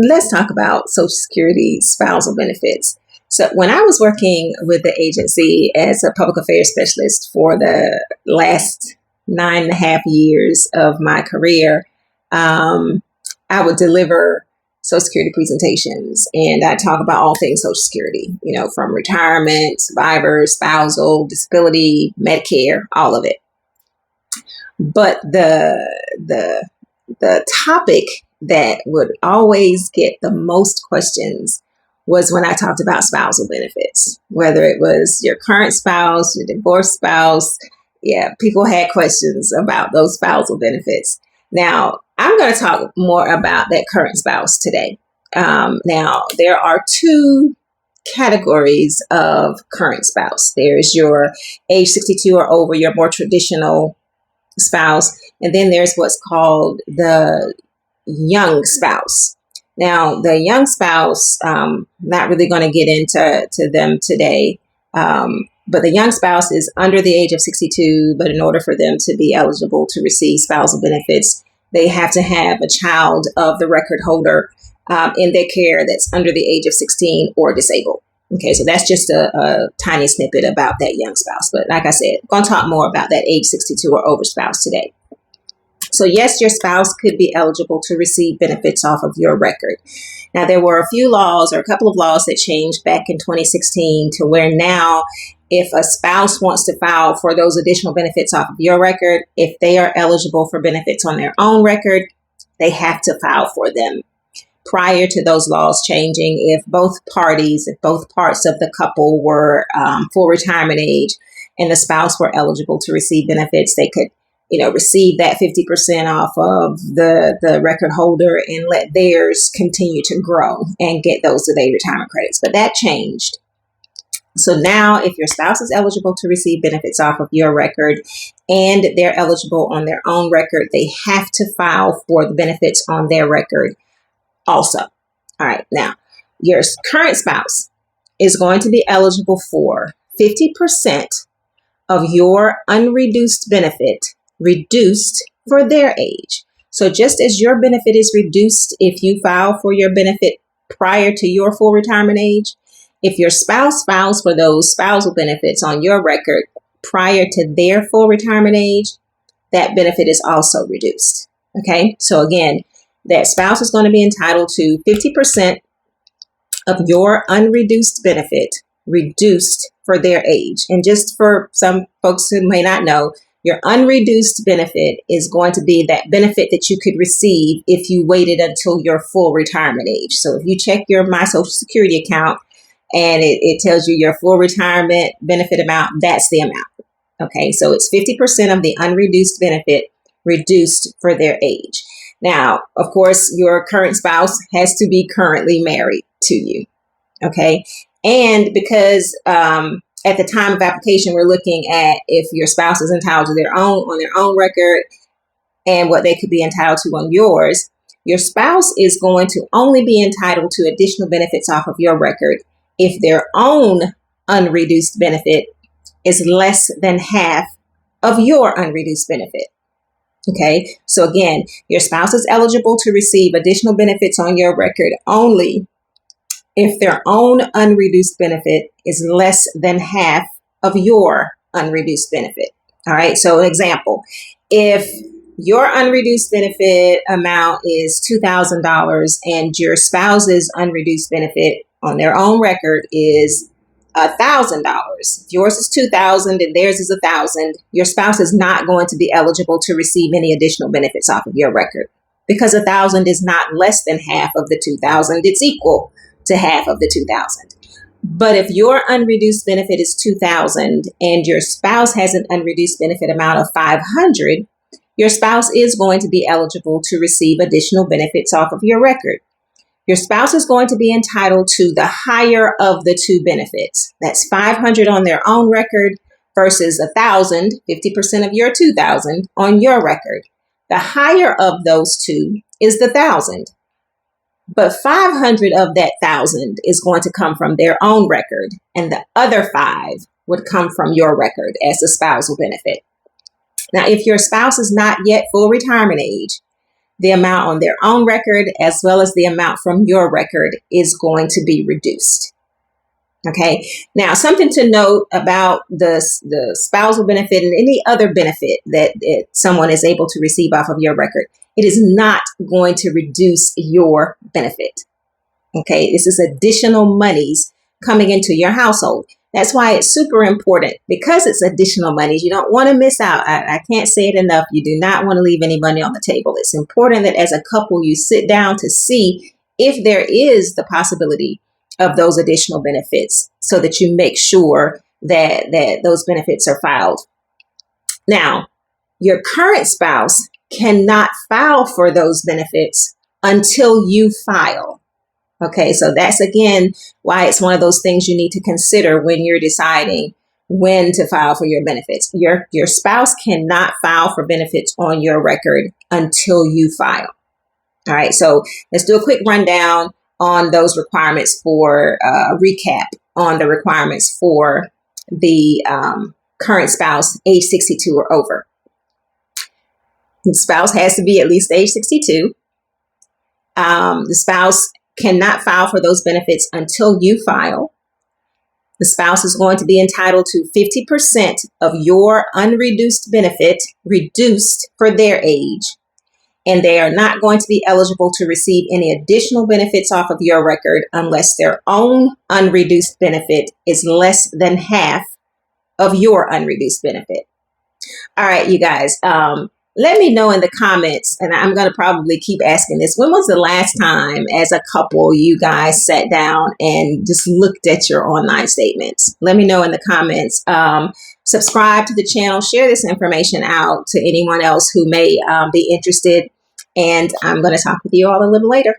let's talk about Social Security spousal benefits. So when I was working with the agency as a public affairs specialist for the last 9.5 years of my career, I would deliver Social Security presentations, and I talk about all things Social Security, from retirement, survivor, spousal, disability, Medicare, all of it. But the topic that would always get the most questions was when I talked about spousal benefits, whether it was your current spouse, your divorced spouse. Yeah, people had questions about those spousal benefits. Now, I'm going to talk more about that current spouse today. Now, there are two categories of current spouse. There's your age 62 or over, your more traditional spouse, and then there's what's called the young spouse. Now, the young spouse, not really going to get into them today, but the young spouse is under the age of 62, but in order for them to be eligible to receive spousal benefits, they have to have a child of the record holder in their care that's under the age of 16 or disabled. Okay, so that's just a tiny snippet about that young spouse. But like I said, I'm going to talk more about that age 62 or over spouse today. So yes, your spouse could be eligible to receive benefits off of your record. Now, there were a few laws or a couple of laws that changed back in 2016 to where now if a spouse wants to file for those additional benefits off of your record, if they are eligible for benefits on their own record, they have to file for them. Prior to those laws changing, if both parts of the couple were full retirement age and the spouse were eligible to receive benefits, they could receive that 50% off of the record holder and let theirs continue to grow and get those delayed retirement credits. But that changed. So now if your spouse is eligible to receive benefits off of your record and they're eligible on their own record, they have to file for the benefits on their record also. All right. Now, your current spouse is going to be eligible for 50% of your unreduced benefit reduced for their age. So just as your benefit is reduced if you file for your benefit prior to your full retirement age, if your spouse files for those spousal benefits on your record prior to their full retirement age, that benefit is also reduced. Okay, so again, that spouse is going to be entitled to 50% of your unreduced benefit reduced for their age. And just for some folks who may not know, your unreduced benefit is going to be that benefit that you could receive if you waited until your full retirement age. So if you check your My Social Security account and it tells you your full retirement benefit amount, that's the amount. Okay, so it's 50% of the unreduced benefit reduced for their age. Now, of course, your current spouse has to be currently married to you. Okay, and because at the time of application, we're looking at if your spouse is entitled to on their own record and what they could be entitled to on yours. Your spouse is going to only be entitled to additional benefits off of your record if their own unreduced benefit is less than half of your unreduced benefit. Okay, so again, your spouse is eligible to receive additional benefits on your record only if their own unreduced benefit is less than half of your unreduced benefit. All right, so an example, if your unreduced benefit amount is $2,000 and your spouse's unreduced benefit on their own record is $1,000. If yours is $2,000 and theirs is $1,000, your spouse is not going to be eligible to receive any additional benefits off of your record because $1,000 is not less than half of the $2,000. It's equal to half of the $2,000. But if your unreduced benefit is $2,000 and your spouse has an unreduced benefit amount of $500, your spouse is going to be eligible to receive additional benefits off of your record. Your spouse is going to be entitled to the higher of the two benefits. That's $500 on their own record versus $1,000, 50% of your $2,000 on your record. The higher of those two is the $1,000. But $500 of that $1,000 is going to come from their own record, and the other $5 would come from your record as the spousal benefit. Now, if your spouse is not yet full retirement age, the amount on their own record as well as the amount from your record is going to be reduced. Okay. Now, something to note about the spousal benefit and any other benefit that someone is able to receive off of your record, it is not going to reduce your benefit. Okay. This is additional monies coming into your household. That's why it's super important, because it's additional monies. You don't want to miss out. I can't say it enough. You do not want to leave any money on the table. It's important that as a couple, you sit down to see if there is the possibility of those additional benefits so that you make sure that those benefits are filed. Now, your current spouse cannot file for those benefits until you file. Okay, so that's again why it's one of those things you need to consider when you're deciding when to file for your benefits. Your spouse cannot file for benefits on your record until you file. All right, so let's do a quick rundown on those requirements for recap on the requirements for the current spouse age 62 or over. The spouse has to be at least age 62. The spouse cannot file for those benefits until you file. The spouse is going to be entitled to 50% of your unreduced benefit reduced for their age, and they are not going to be eligible to receive any additional benefits off of your record unless their own unreduced benefit is less than half of your unreduced benefit. All right, you guys, let me know in the comments, and I'm going to probably keep asking this. When was the last time as a couple you guys sat down and just looked at your online statements? Let me know in the comments. Subscribe to the channel, share this information out to anyone else who may be interested, and I'm going to talk with you all a little later.